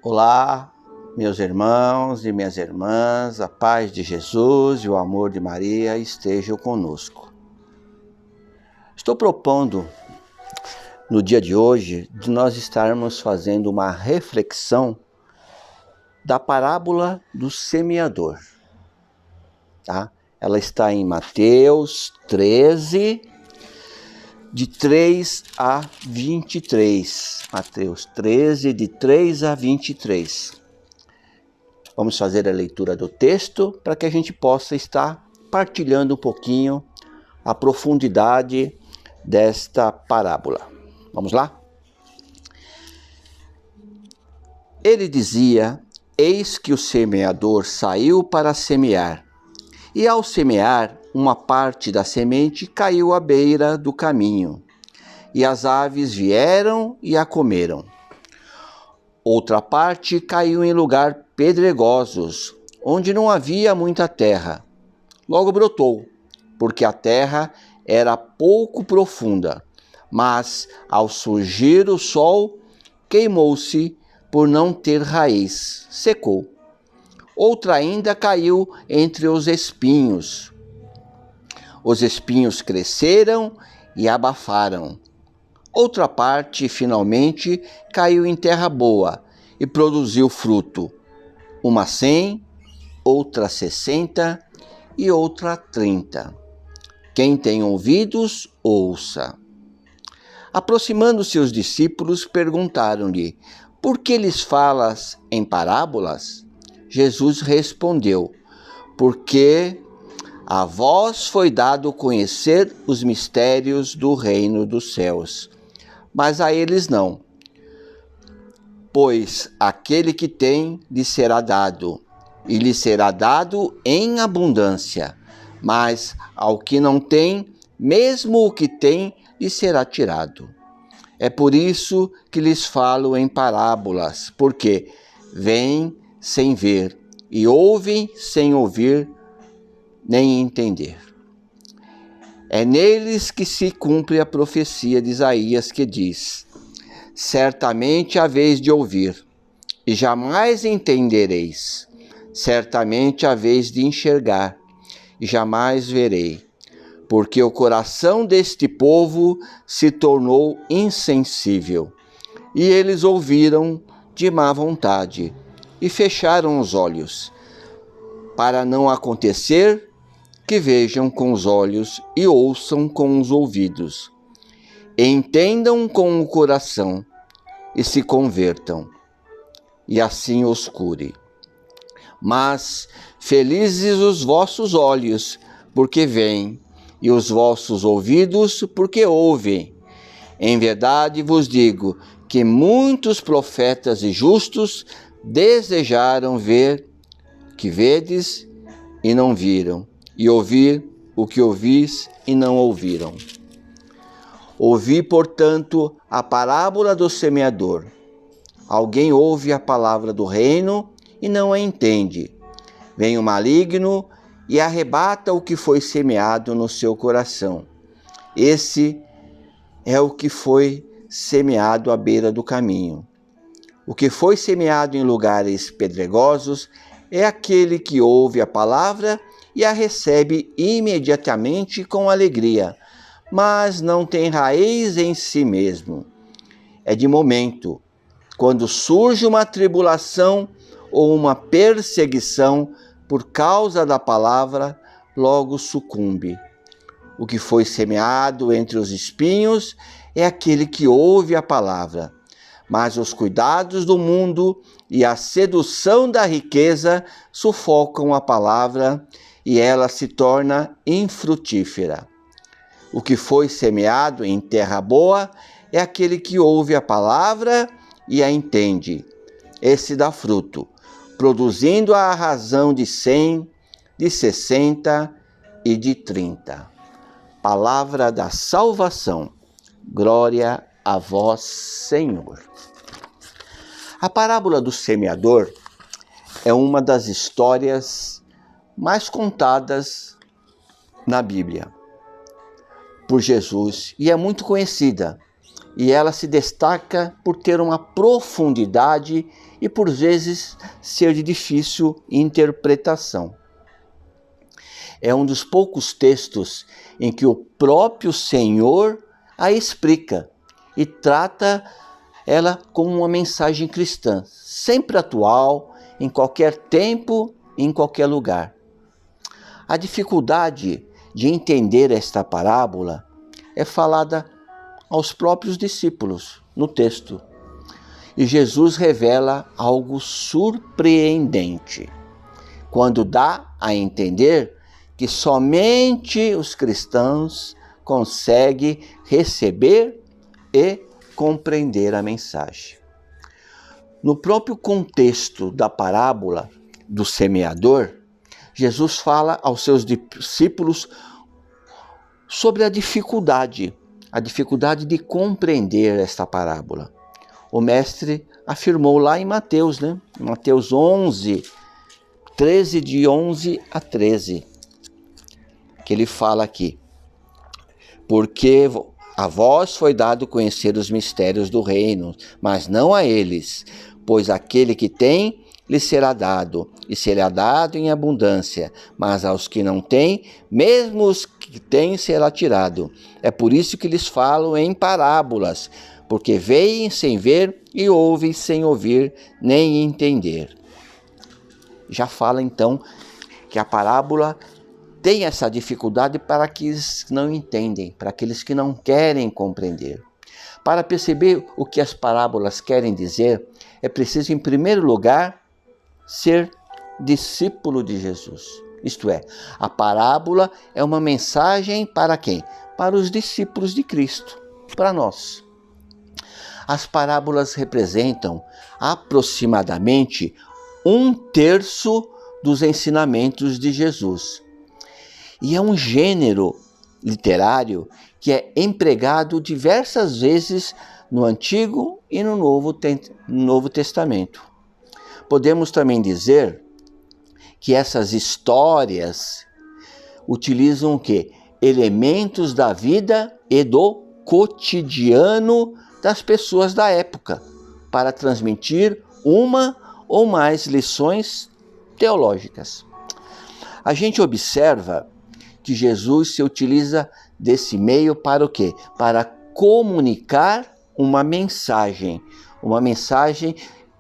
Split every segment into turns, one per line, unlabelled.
Olá, meus irmãos e minhas irmãs, a paz de Jesus e o amor de Maria estejam conosco. Estou propondo, no dia de hoje, de nós estarmos fazendo uma reflexão da parábola do semeador. Tá? Ela está em Mateus 13, de 3 a 23. Mateus 13, de 3 a 23. Vamos fazer a leitura do texto para que a gente possa estar partilhando um pouquinho a profundidade desta parábola. Vamos lá? Ele dizia: eis que o semeador saiu para semear, e ao semear, uma parte da semente caiu à beira do caminho, e as aves vieram e a comeram. Outra parte caiu em lugar pedregosos, onde não havia muita terra. Logo brotou, porque a terra era pouco profunda, mas ao surgir o sol, queimou-se por não ter raiz, secou. Outra ainda caiu entre os espinhos. Os espinhos cresceram e abafaram. Outra parte, finalmente, caiu em terra boa e produziu fruto. Uma 100, outra 60 e outra 30. Quem tem ouvidos, ouça. Aproximando-se os discípulos, perguntaram-lhe: por que lhes falas em parábolas? Jesus respondeu: porque a vós foi dado conhecer os mistérios do reino dos céus, mas a eles não. Pois aquele que tem lhe será dado, e lhe será dado em abundância, mas ao que não tem, mesmo o que tem, lhe será tirado. É por isso que lhes falo em parábolas, porque veem sem ver, e ouvem sem ouvir, nem entender. É neles que se cumpre a profecia de Isaías, que diz: certamente haveis de ouvir, e jamais entendereis. Certamente haveis de enxergar, e jamais verei. Porque o coração deste povo se tornou insensível, e eles ouviram de má vontade, e fecharam os olhos, para não acontecer que vejam com os olhos e ouçam com os ouvidos, entendam com o coração e se convertam, e assim os cure. Mas felizes os vossos olhos, porque veem, e os vossos ouvidos, porque ouvem. Em verdade vos digo que muitos profetas e justos desejaram ver o que vedes e não viram, e ouvir o que ouvis e não ouviram. Ouvi, portanto, a parábola do semeador. Alguém ouve a palavra do reino e não a entende. Vem o maligno e arrebata o que foi semeado no seu coração. Esse é o que foi semeado à beira do caminho. O que foi semeado em lugares pedregosos é aquele que ouve a palavra e a recebe imediatamente com alegria, mas não tem raiz em si mesmo. É de momento. Quando surge uma tribulação ou uma perseguição por causa da palavra, logo sucumbe. O que foi semeado entre os espinhos é aquele que ouve a palavra, mas os cuidados do mundo e a sedução da riqueza sufocam a palavra e ela se torna infrutífera. O que foi semeado em terra boa é aquele que ouve a palavra e a entende. Esse dá fruto, produzindo a razão de 100, de 60 e de 30. Palavra da salvação. Glória a vós, Senhor. A parábola do semeador é uma das histórias mais contadas na Bíblia por Jesus e é muito conhecida. e ela se destaca por ter uma profundidade e por vezes ser de difícil interpretação. É um dos poucos textos em que o próprio Senhor a explica e trata ela como uma mensagem cristã, sempre atual, em qualquer tempo e em qualquer lugar. A dificuldade de entender esta parábola é falada aos próprios discípulos no texto. E Jesus revela algo surpreendente, quando dá a entender que somente os cristãos conseguem receber e compreender a mensagem. No próprio contexto da parábola do semeador, Jesus fala aos seus discípulos sobre a dificuldade de compreender esta parábola. O mestre afirmou lá em Mateus, Em Mateus 11, 13, de 11 a 13, que ele fala aqui: porque a vós foi dado conhecer os mistérios do reino, mas não a eles, pois aquele que tem, lhe será dado, e será dado em abundância, mas aos que não têm, mesmo os que têm, será tirado. É por isso que lhes falo em parábolas, porque veem sem ver e ouvem sem ouvir nem entender. Já fala então que a parábola tem essa dificuldade para aqueles que não entendem, para aqueles que não querem compreender. Para perceber o que as parábolas querem dizer, é preciso, em primeiro lugar, ser discípulo de Jesus. Isto é, a parábola é uma mensagem para quem? Para os discípulos de Cristo, para nós. As parábolas representam aproximadamente 1/3 dos ensinamentos de Jesus. E é um gênero literário que é empregado diversas vezes no Antigo e no Novo Testamento. Podemos também dizer que essas histórias utilizam o quê? Elementos da vida e do cotidiano das pessoas da época para transmitir uma ou mais lições teológicas. A gente observa que Jesus se utiliza desse meio para o quê? Para comunicar uma mensagem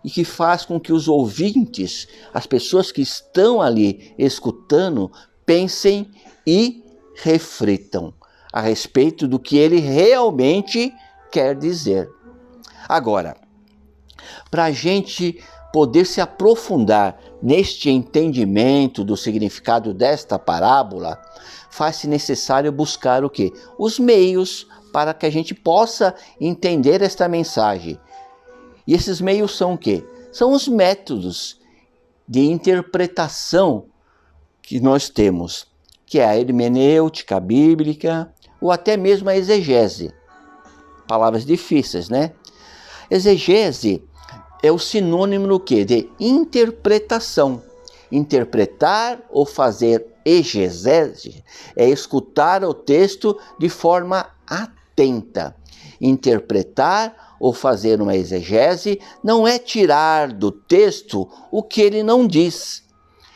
e que faz com que os ouvintes, as pessoas que estão ali escutando, pensem e reflitam a respeito do que ele realmente quer dizer. Agora, para a gente poder se aprofundar neste entendimento do significado desta parábola, faz-se necessário buscar o quê? Os meios para que a gente possa entender esta mensagem. E esses meios são o quê? São os métodos de interpretação que nós temos, que é a hermenêutica bíblica ou até mesmo a exegese. Palavras difíceis, né? Exegese é o sinônimo do quê? De interpretação. Interpretar ou fazer exegese é escutar o texto de forma atenta. Interpretar ou fazer uma exegese não é tirar do texto o que ele não diz,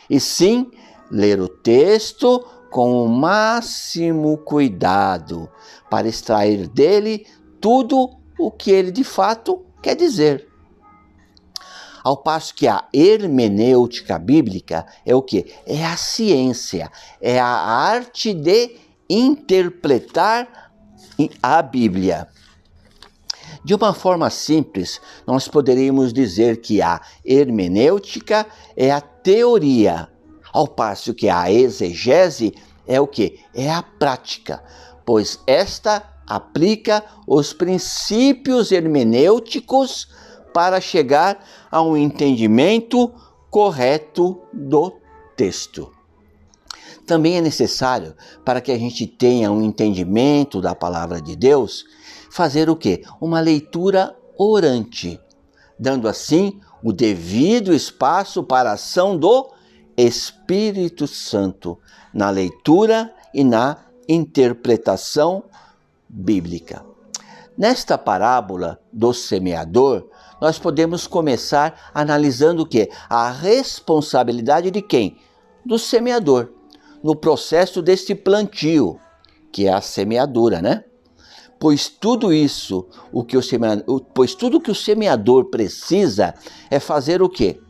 e sim ler o texto com o máximo cuidado para extrair dele tudo o que ele de fato quer dizer. Ao passo que a hermenêutica bíblica é o quê? É a ciência, é a arte de interpretar a Bíblia. De uma forma simples, nós poderíamos dizer que a hermenêutica é a teoria, ao passo que a exegese é o quê? É a prática, pois esta aplica os princípios hermenêuticos para chegar a um entendimento correto do texto. Também é necessário, para que a gente tenha um entendimento da palavra de Deus, fazer o quê? Uma leitura orante, dando assim o devido espaço para a ação do Espírito Santo na leitura e na interpretação bíblica. Nesta parábola do semeador, nós podemos começar analisando o quê? A responsabilidade de quem? Do semeador, no processo deste plantio, que é a semeadura, né? Pois tudo que o semeador precisa é fazer o quê?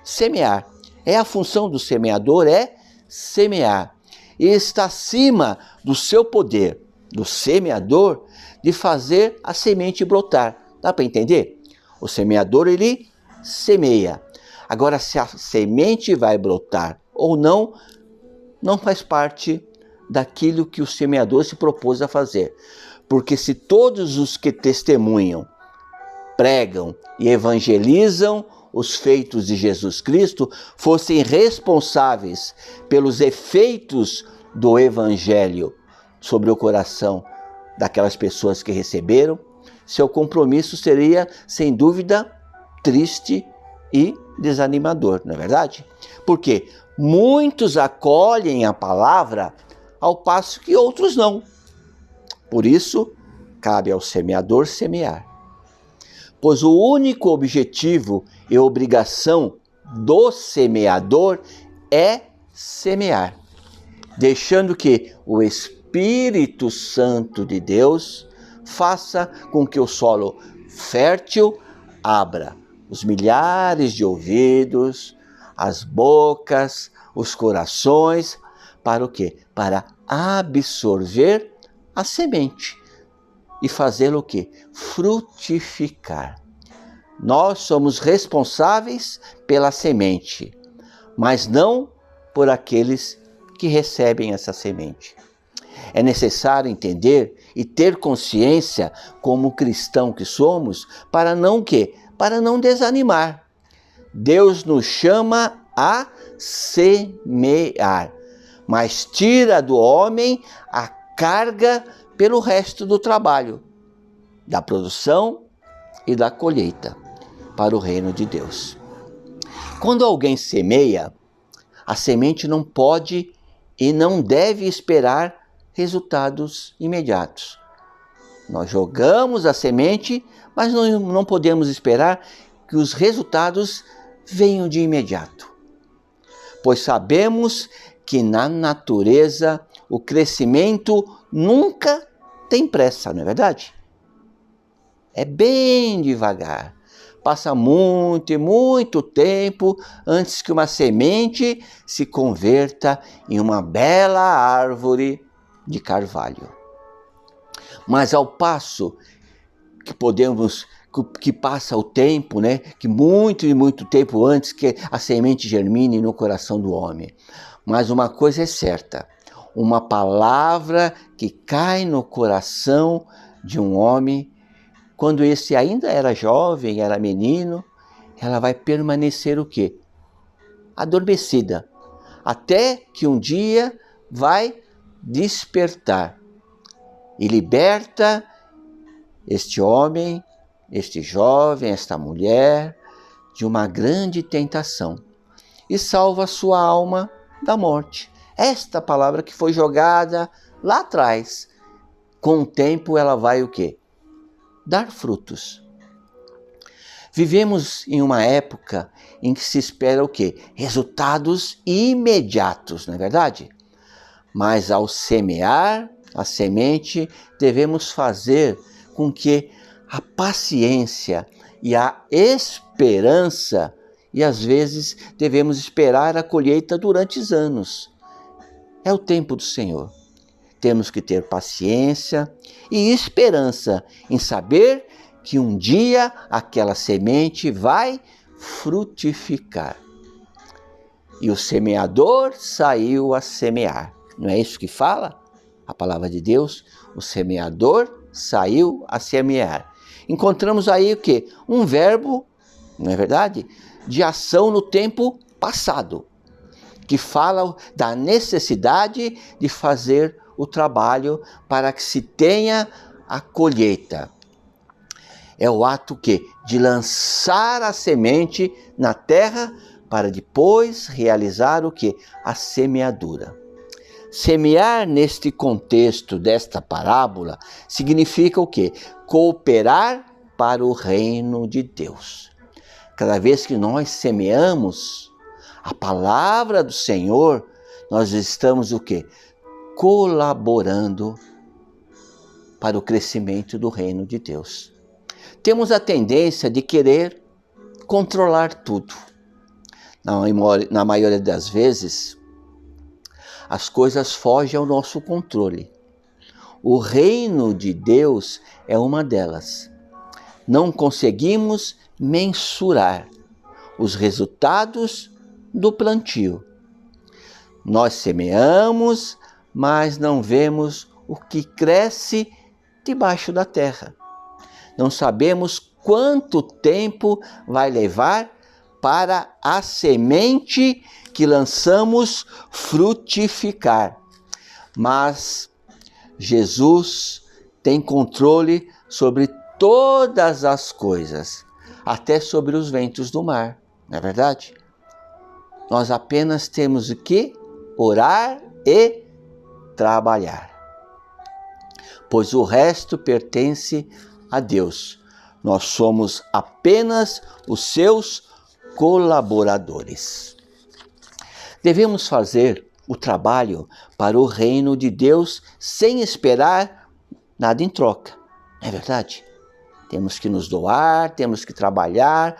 Semear. A função do semeador é semear. E está acima do seu poder, do semeador, de fazer a semente brotar. Dá para entender? O semeador, ele semeia. Agora, se a semente vai brotar ou não, não faz parte daquilo que o semeador se propôs a fazer. Porque se todos os que testemunham, pregam e evangelizam os feitos de Jesus Cristo fossem responsáveis pelos efeitos do evangelho sobre o coração daquelas pessoas que receberam, seu compromisso seria, sem dúvida, triste e desanimador, não é verdade? Porque muitos acolhem a palavra ao passo que outros não. Por isso, cabe ao semeador semear. Pois o único objetivo e obrigação do semeador é semear, deixando que o Espírito Santo de Deus faça com que o solo fértil abra os milhares de ouvidos, as bocas, os corações, para o quê? Para absorver a semente e fazê-lo o quê? Frutificar. Nós somos responsáveis pela semente, mas não por aqueles que recebem essa semente. É necessário entender e ter consciência, como cristão que somos, para não quê? Para não desanimar. Deus nos chama a semear, mas tira do homem a carga pelo resto do trabalho, da produção e da colheita para o reino de Deus. Quando alguém semeia, a semente não pode e não deve esperar resultados imediatos. Nós jogamos a semente, mas não podemos esperar que os resultados venham de imediato. Pois sabemos que na natureza o crescimento nunca tem pressa, não é verdade? É bem devagar. Passa muito e muito tempo antes que uma semente se converta em uma bela árvore de carvalho. Mas ao passo que passa o tempo, né? Que muito e muito tempo antes que a semente germine no coração do homem. Mas uma coisa é certa, uma palavra que cai no coração de um homem, quando esse ainda era jovem, era menino, ela vai permanecer o quê? Adormecida, até que um dia vai despertar e liberta este homem, este jovem, esta mulher, de uma grande tentação e salva sua alma da morte. Esta palavra que foi jogada lá atrás, com o tempo ela vai o quê? Dar frutos. Vivemos em uma época em que se espera o quê? Resultados imediatos, não é verdade? Mas ao semear a semente, devemos fazer com que a paciência e a esperança, e às vezes devemos esperar a colheita durante anos. É o tempo do Senhor. Temos que ter paciência e esperança em saber que um dia aquela semente vai frutificar. E o semeador saiu a semear. Não é isso que fala a palavra de Deus? O semeador saiu a semear. Encontramos aí o quê? Um verbo, não é verdade? De ação no tempo passado, que fala da necessidade de fazer o trabalho para que se tenha a colheita. É o ato que? De lançar a semente na terra para depois realizar o que? A semeadura. Semear neste contexto desta parábola significa o quê? cooperar para o reino de Deus. Cada vez que nós semeamos a palavra do Senhor, nós estamos o quê? Colaborando para o crescimento do reino de Deus. Temos a tendência de querer controlar tudo. Na maioria das vezes, as coisas fogem ao nosso controle. O reino de Deus é uma delas. Não conseguimos mensurar os resultados do plantio. Nós semeamos, mas não vemos o que cresce debaixo da terra. Não sabemos quanto tempo vai levar para a semente que lançamos frutificar. Mas Jesus tem controle sobre todas as coisas, até sobre os ventos do mar, não é verdade? Nós apenas temos que orar e trabalhar, pois o resto pertence a Deus. Nós somos apenas os seus colaboradores. Devemos fazer o trabalho para o reino de Deus sem esperar nada em troca, não é verdade? Temos que nos doar, temos que trabalhar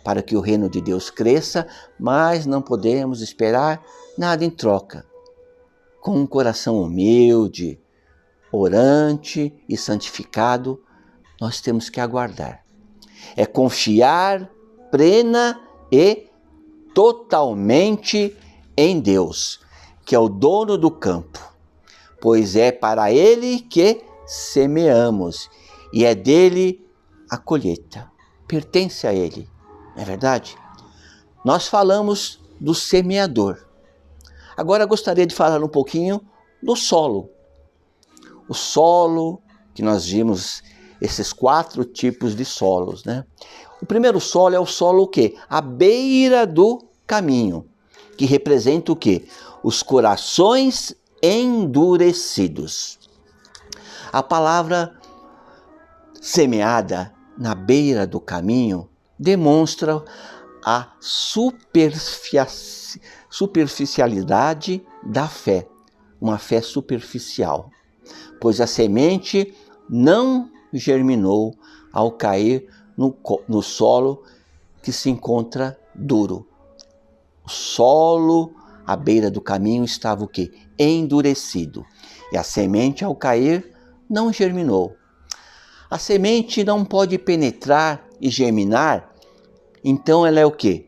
para que o reino de Deus cresça, mas não podemos esperar nada em troca. Com um coração humilde, orante e santificado, nós temos que aguardar. É confiar plena e totalmente em Deus, que é o dono do campo, pois é para Ele que semeamos e é dele a colheita, pertence a Ele, não é verdade? Nós falamos do semeador. Agora gostaria de falar um pouquinho do solo. O solo, que nós vimos esses 4 tipos de solos, né? O primeiro solo é o solo o quê? À beira do caminho, que representa o quê? Os corações endurecidos. A palavra semeada na beira do caminho demonstra a superficialidade da fé, uma fé superficial, pois a semente não germinou ao cair no solo que se encontra duro. O solo à beira do caminho estava o quê? Endurecido. E a semente ao cair não germinou. A semente não pode penetrar e germinar, então ela é o quê?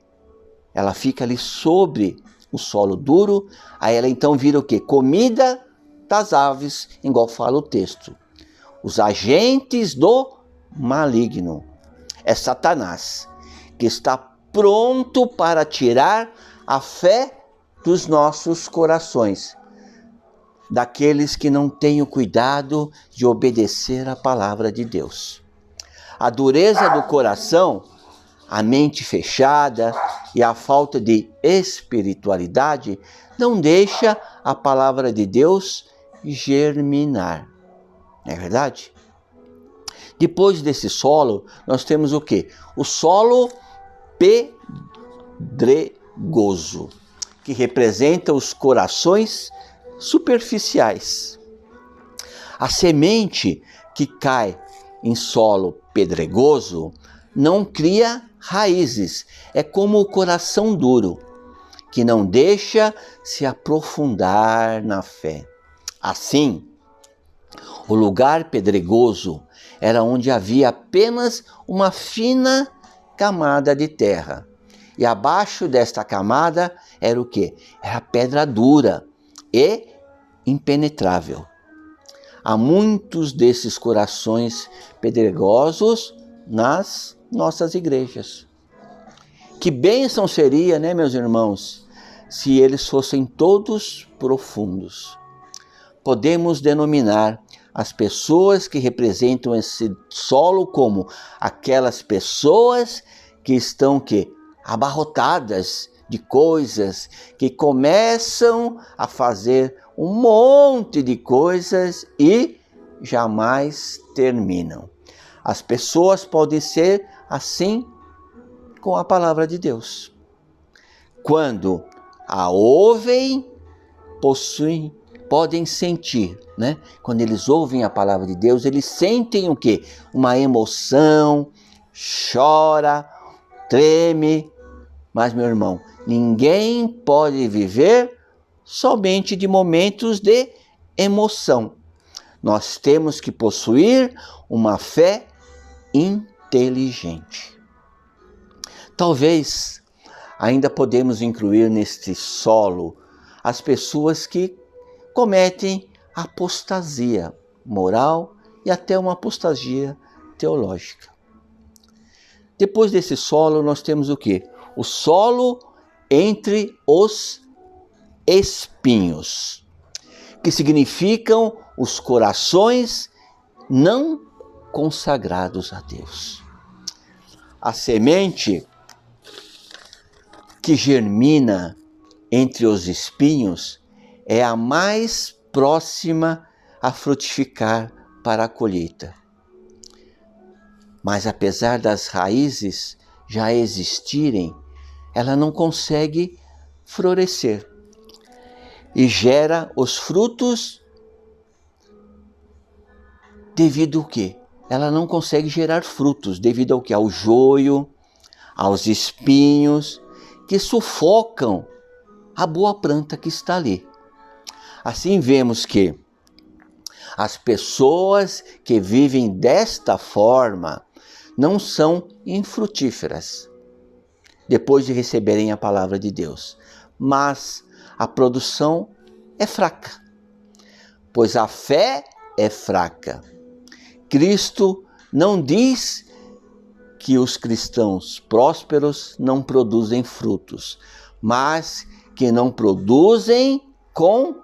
Ela fica ali sobre o solo duro, aí ela então vira o quê? Comida das aves, igual fala o texto. Os agentes do maligno. É Satanás, que está pronto para tirar a fé dos nossos corações, daqueles que não têm o cuidado de obedecer a palavra de Deus. A dureza do coração, a mente fechada e a falta de espiritualidade não deixa a palavra de Deus germinar. Não é verdade? Depois desse solo, nós temos o quê? O solo pedregoso, que representa os corações superficiais. A semente que cai em solo pedregoso não cria raízes. É como o coração duro, que não deixa se aprofundar na fé. Assim, o lugar pedregoso era onde havia apenas uma fina camada de terra. E abaixo desta camada era o quê? Era pedra dura e impenetrável. Há muitos desses corações pedregosos nas nossas igrejas. Que bênção seria, né, meus irmãos, se eles fossem todos profundos. Podemos denominar as pessoas que representam esse solo como aquelas pessoas que estão abarrotadas de coisas, que começam a fazer um monte de coisas e jamais terminam. As pessoas podem ser assim com a palavra de Deus. Quando a ouvem, possuem, podem sentir, né? Quando eles ouvem a palavra de Deus, eles sentem o quê? Uma emoção, chora, treme. Mas, meu irmão, ninguém pode viver somente de momentos de emoção. Nós temos que possuir uma fé inteligente. Talvez ainda podemos incluir neste solo as pessoas que cometem apostasia moral e até uma apostasia teológica. Depois desse solo nós temos o quê? O solo entre os espinhos, que significam os corações não consagrados a Deus. A semente que germina entre os espinhos é a mais próxima a frutificar para a colheita. Mas apesar das raízes já existirem, ela não consegue florescer e gera os frutos devido ao quê? Ela não consegue gerar frutos devido ao quê? Ao joio, aos espinhos que sufocam a boa planta que está ali. Assim vemos que as pessoas que vivem desta forma não são infrutíferas depois de receberem a palavra de Deus, mas a produção é fraca, pois a fé é fraca. Cristo não diz que os cristãos prósperos não produzem frutos, mas que não produzem com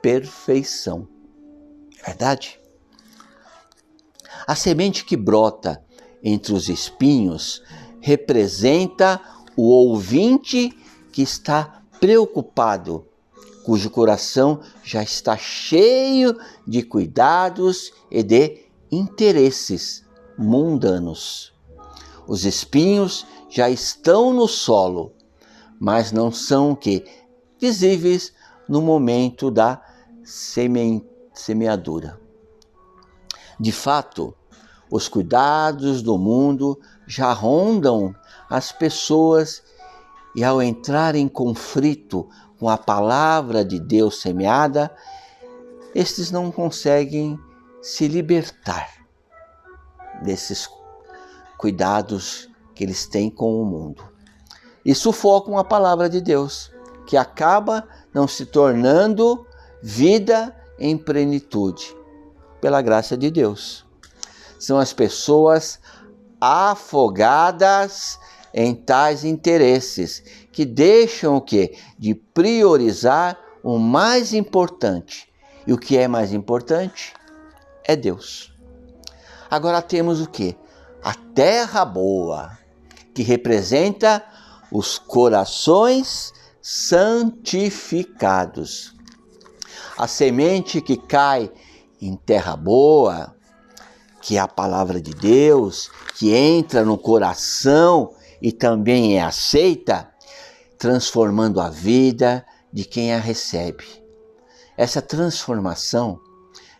perfeição. Verdade? A semente que brota entre os espinhos representa o ouvinte que está preocupado, cujo coração já está cheio de cuidados e de interesses mundanos. Os espinhos já estão no solo, mas não são o quê? Visíveis no momento da semeadura. De fato, os cuidados do mundo já rondam as pessoas e ao entrar em conflito com a palavra de Deus semeada, estes não conseguem se libertar desses cuidados que eles têm com o mundo. E sufocam a palavra de Deus, que acaba não se tornando vida em plenitude, pela graça de Deus. São as pessoas afogadas em tais interesses, que deixam o quê? De priorizar o mais importante. E o que é mais importante? É Deus. Agora temos o quê? A terra boa, que representa os corações santificados. A semente que cai em terra boa, que é a palavra de Deus, que entra no coração e também é aceita, transformando a vida de quem a recebe. Essa transformação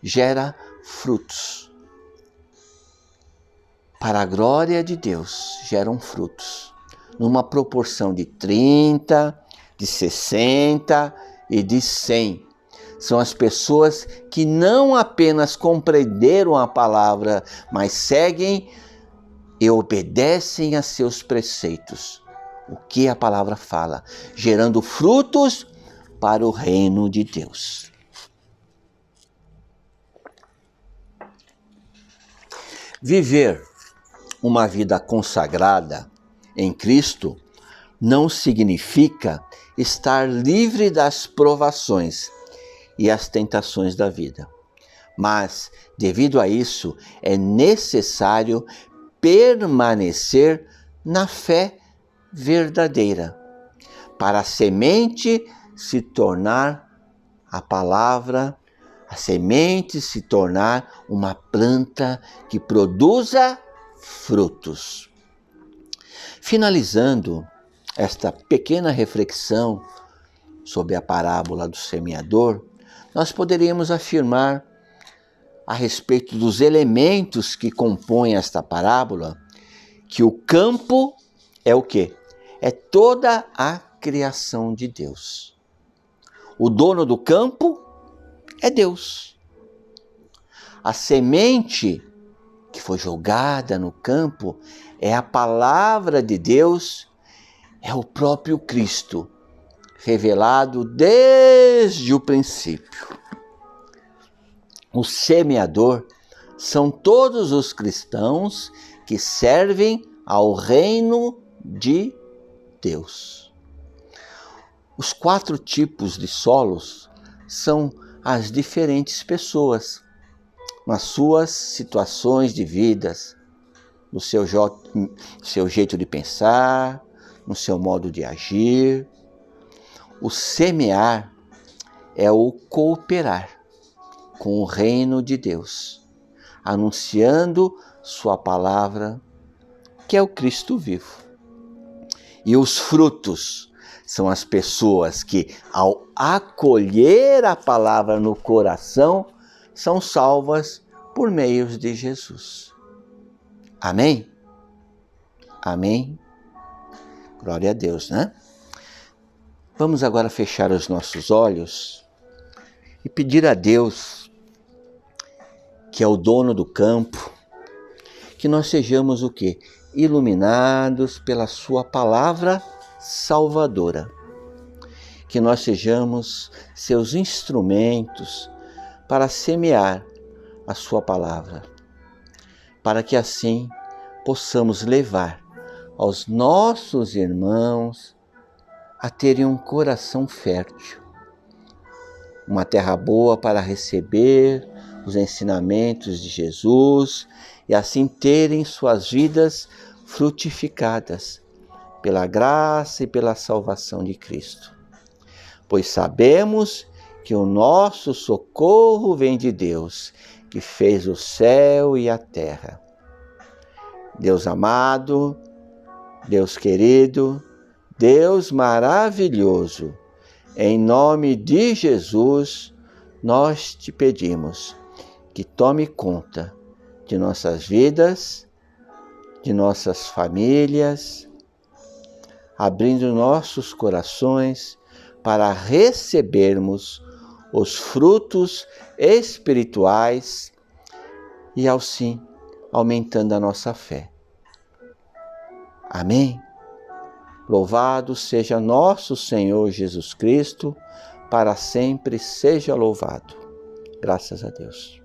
gera frutos. Para a glória de Deus, geram frutos, numa proporção de 30, de 60 e de 100. São as pessoas que não apenas compreenderam a palavra, mas seguem e obedecem a seus preceitos. O que a palavra fala, gerando frutos para o reino de Deus. Viver uma vida consagrada em Cristo não significa estar livre das provações e as tentações da vida. Mas, devido a isso, é necessário permanecer na fé verdadeira, para a semente se tornar a palavra A semente se tornar uma planta que produza frutos. Finalizando esta pequena reflexão sobre a parábola do semeador, nós poderíamos afirmar a respeito dos elementos que compõem esta parábola, que o campo é o quê? É toda a criação de Deus. O dono do campo é Deus. A semente que foi jogada no campo é a palavra de Deus, é o próprio Cristo, revelado desde o princípio. O semeador são todos os cristãos que servem ao reino de Deus. Os 4 tipos de solos são as diferentes pessoas, nas suas situações de vidas, no seu jeito de pensar, no seu modo de agir. O semear é o cooperar com o reino de Deus, anunciando sua palavra, que é o Cristo vivo. E os frutos são as pessoas que, ao acolher a palavra no coração, são salvas por meio de Jesus. Amém? Amém? Glória a Deus, né? Vamos agora fechar os nossos olhos e pedir a Deus, que é o dono do campo, que nós sejamos o quê? Iluminados pela sua palavra salvadora. Que nós sejamos seus instrumentos para semear a sua palavra, para que assim possamos levar aos nossos irmãos a terem um coração fértil, uma terra boa para receber os ensinamentos de Jesus e assim terem suas vidas frutificadas pela graça e pela salvação de Cristo. Pois sabemos que o nosso socorro vem de Deus, que fez o céu e a terra. Deus amado, Deus querido, Deus maravilhoso, em nome de Jesus, nós te pedimos que tome conta de nossas vidas, de nossas famílias, abrindo nossos corações para recebermos os frutos espirituais e, assim, aumentando a nossa fé. Amém? Louvado seja nosso Senhor Jesus Cristo, para sempre seja louvado. Graças a Deus.